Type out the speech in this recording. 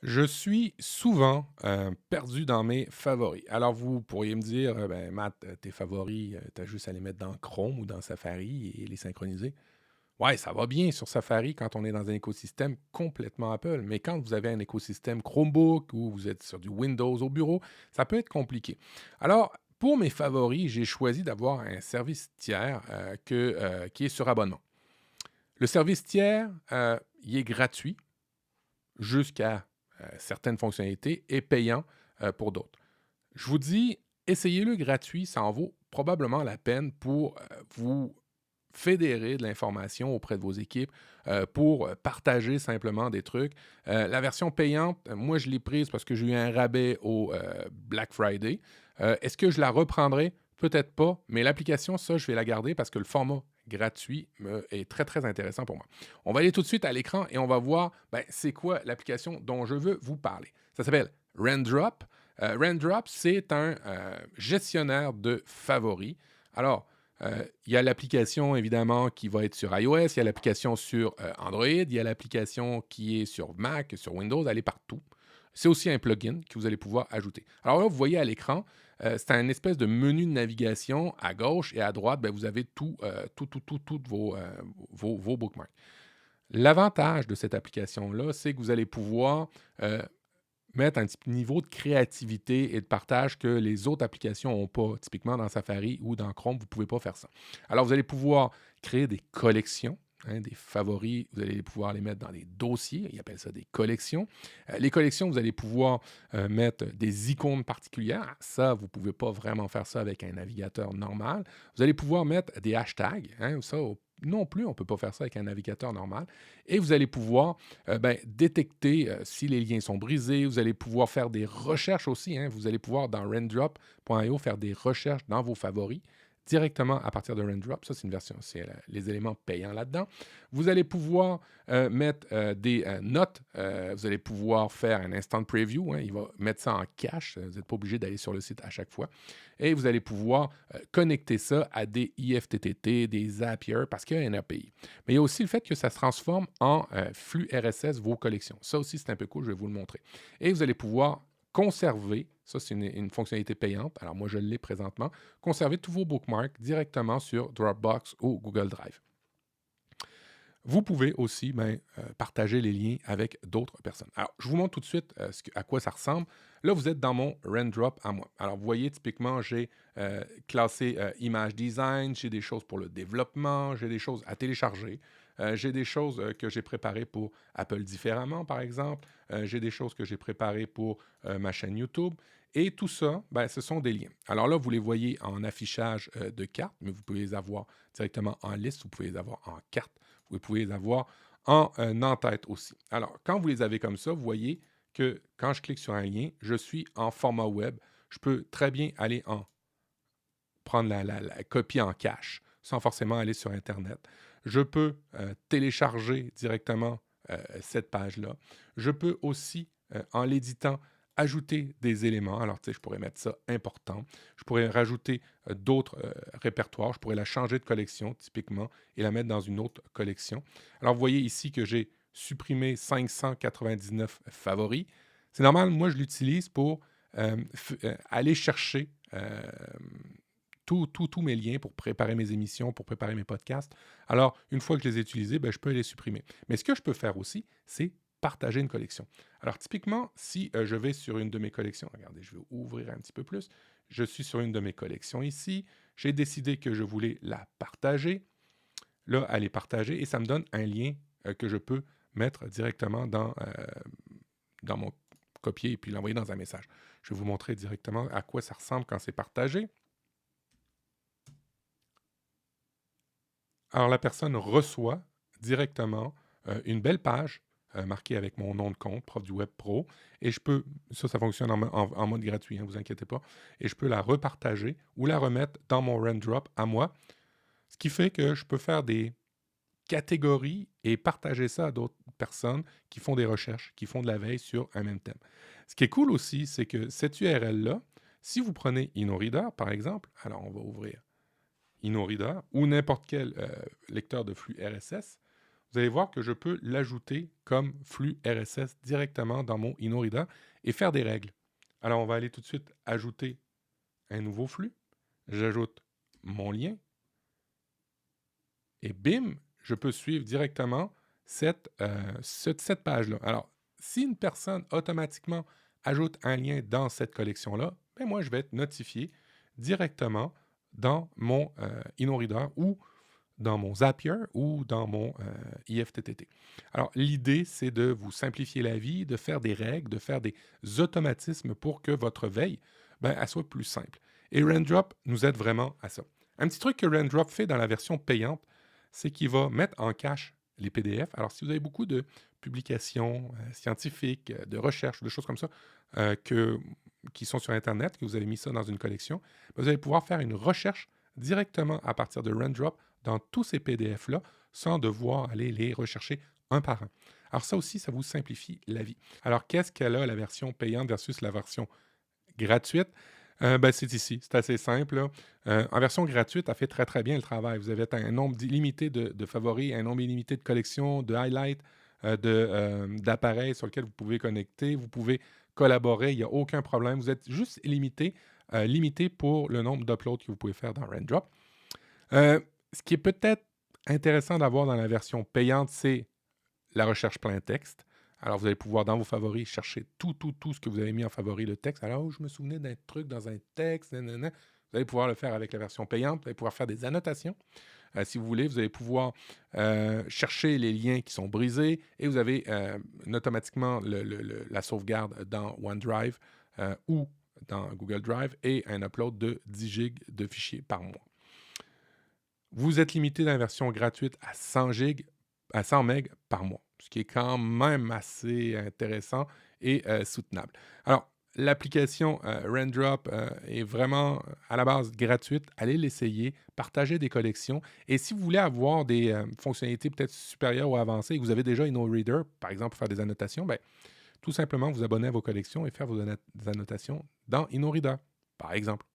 Je suis souvent perdu dans mes favoris. Alors, vous pourriez me dire, ben, Matt, tes favoris, tu as juste à les mettre dans Chrome ou dans Safari et les synchroniser. Ouais, ça va bien sur Safari quand on est dans un écosystème complètement Apple, mais quand vous avez un écosystème Chromebook ou vous êtes sur du Windows au bureau, ça peut être compliqué. Alors, pour mes favoris, j'ai choisi d'avoir un service tiers qui est sur abonnement. Le service tiers, il est gratuit jusqu'à certaines fonctionnalités et payant pour d'autres. Je vous dis, essayez-le gratuit, ça en vaut probablement la peine pour vous fédérer de l'information auprès de vos équipes, pour partager simplement des trucs. La version payante, moi je l'ai prise parce que j'ai eu un rabais au Black Friday. Est-ce que je la reprendrai? Peut-être pas, mais l'application, ça, je vais la garder parce que le format gratuit est très, très intéressant pour moi. On va aller tout de suite à l'écran et on va voir ben, c'est quoi l'application dont je veux vous parler. Ça s'appelle Raindrop. Raindrop, c'est un gestionnaire de favoris. Alors, il y a l'application évidemment qui va être sur iOS, il y a l'application sur Android, il y a l'application qui est sur Mac, sur Windows, elle est partout. C'est aussi un plugin que vous allez pouvoir ajouter. Alors là, vous voyez à l'écran, c'est un espèce de menu de navigation. À gauche et à droite, ben, vous avez toutes vos bookmarks. L'avantage de cette application-là, c'est que vous allez pouvoir mettre un petit niveau de créativité et de partage que les autres applications n'ont pas. Typiquement, dans Safari ou dans Chrome, vous ne pouvez pas faire ça. Alors, vous allez pouvoir créer des collections, des favoris. Vous allez pouvoir les mettre dans des dossiers. Ils appellent ça des collections. Les collections, vous allez pouvoir mettre des icônes particulières. Ça, vous ne pouvez pas vraiment faire ça avec un navigateur normal. Vous allez pouvoir mettre des hashtags. Ça, non plus, on ne peut pas faire ça avec un navigateur normal. Et vous allez pouvoir ben, détecter si les liens sont brisés. Vous allez pouvoir faire des recherches aussi. Vous allez pouvoir, dans Raindrop.io, faire des recherches dans vos favoris directement à partir de Raindrop. Ça, c'est une version, c'est les éléments payants là-dedans. Vous allez pouvoir mettre des notes. Vous allez pouvoir faire un instant preview. Il va mettre ça en cache. Vous n'êtes pas obligé d'aller sur le site à chaque fois. Et vous allez pouvoir connecter ça à des IFTTT, des Zapier, parce qu'il y a un API. Mais il y a aussi le fait que ça se transforme en flux RSS, vos collections. Ça aussi, c'est un peu cool, je vais vous le montrer. Et vous allez pouvoir conserver, ça c'est une fonctionnalité payante, alors moi je l'ai présentement, conserver tous vos bookmarks directement sur Dropbox ou Google Drive. Vous pouvez aussi partager les liens avec d'autres personnes. Alors, je vous montre tout de suite à quoi ça ressemble. Là, vous êtes dans mon Raindrop à moi. Alors, vous voyez, typiquement, j'ai classé image design, j'ai des choses pour le développement, j'ai des choses à télécharger, j'ai des choses que j'ai préparées pour Apple différemment, par exemple, j'ai des choses que j'ai préparées pour ma chaîne YouTube. Et tout ça, ben, ce sont des liens. Alors là, vous les voyez en affichage de carte, mais vous pouvez les avoir directement en liste, vous pouvez les avoir en carte. Vous pouvez les avoir en tête aussi. Alors, quand vous les avez comme ça, vous voyez que quand je clique sur un lien, je suis en format web. Je peux très bien aller prendre la copie en cache sans forcément aller sur Internet. Je peux télécharger directement cette page-là. Je peux aussi, en l'éditant, ajouter des éléments. Alors, tu sais, je pourrais mettre ça important. Je pourrais rajouter d'autres répertoires. Je pourrais la changer de collection, typiquement, et la mettre dans une autre collection. Alors, vous voyez ici que j'ai supprimé 599 favoris. C'est normal, moi, je l'utilise pour aller chercher tous mes liens pour préparer mes émissions, pour préparer mes podcasts. Alors, une fois que je les ai utilisés, ben, je peux les supprimer. Mais ce que je peux faire aussi, c'est partager une collection. Alors, typiquement, si je vais sur une de mes collections, regardez, je vais ouvrir un petit peu plus. Je suis sur une de mes collections ici. J'ai décidé que je voulais la partager. Là, elle est partagée et ça me donne un lien que je peux mettre directement dans mon copier et puis l'envoyer dans un message. Je vais vous montrer directement à quoi ça ressemble quand c'est partagé. Alors, la personne reçoit directement une belle page marquée avec mon nom de compte, Prof du Web Pro, et je peux, ça fonctionne en mode gratuit, ne vous inquiétez pas, et je peux la repartager ou la remettre dans mon Raindrop à moi, ce qui fait que je peux faire des catégories et partager ça à d'autres personnes qui font des recherches, qui font de la veille sur un même thème. Ce qui est cool aussi, c'est que cette URL-là, si vous prenez InnoReader, par exemple, alors on va ouvrir InnoReader ou n'importe quel lecteur de flux RSS, vous allez voir que je peux l'ajouter comme flux RSS directement dans mon InnoReader et faire des règles. Alors, on va aller tout de suite ajouter un nouveau flux. J'ajoute mon lien et bim, je peux suivre directement cette page-là. Alors, si une personne automatiquement ajoute un lien dans cette collection-là, ben moi, je vais être notifié directement dans mon InnoReader ou dans mon Zapier ou dans mon IFTTT. Alors, l'idée, c'est de vous simplifier la vie, de faire des règles, de faire des automatismes pour que votre veille, ben, elle soit plus simple. Et Raindrop nous aide vraiment à ça. Un petit truc que Raindrop fait dans la version payante, c'est qu'il va mettre en cache les PDF. Alors, si vous avez beaucoup de publications scientifiques, de recherches, de choses comme ça, qui sont sur Internet, que vous avez mis ça dans une collection, ben, vous allez pouvoir faire une recherche directement à partir de Raindrop dans tous ces PDF-là sans devoir aller les rechercher un par un. Alors ça aussi, ça vous simplifie la vie. Alors qu'est-ce qu'elle a, la version payante versus la version gratuite? Ben, c'est ici, c'est assez simple, là. En version gratuite, elle fait très très bien le travail. Vous avez un nombre illimité de favoris, un nombre illimité de collections, de highlights, d'appareils sur lesquels vous pouvez connecter, vous pouvez collaborer, il n'y a aucun problème. Vous êtes juste limité pour le nombre d'uploads que vous pouvez faire dans Raindrop. Ce qui est peut-être intéressant d'avoir dans la version payante, c'est la recherche plein texte. Alors, vous allez pouvoir, dans vos favoris, chercher tout ce que vous avez mis en favori, le texte. Alors, je me souvenais d'un truc dans un texte, nanana. Vous allez pouvoir le faire avec la version payante. Vous allez pouvoir faire des annotations. Si vous voulez, vous allez pouvoir chercher les liens qui sont brisés et vous avez automatiquement la sauvegarde dans OneDrive ou dans Google Drive et un upload de 10 gigs de fichiers par mois. Vous êtes limité dans la version gratuite à 100 MB par mois, ce qui est quand même assez intéressant et soutenable. Alors, l'application Raindrop est vraiment à la base gratuite. Allez l'essayer, partagez des collections. Et si vous voulez avoir des fonctionnalités peut-être supérieures ou avancées et que vous avez déjà InnoReader, par exemple, pour faire des annotations, ben, tout simplement vous abonner à vos collections et faire vos annotations dans InnoReader, par exemple.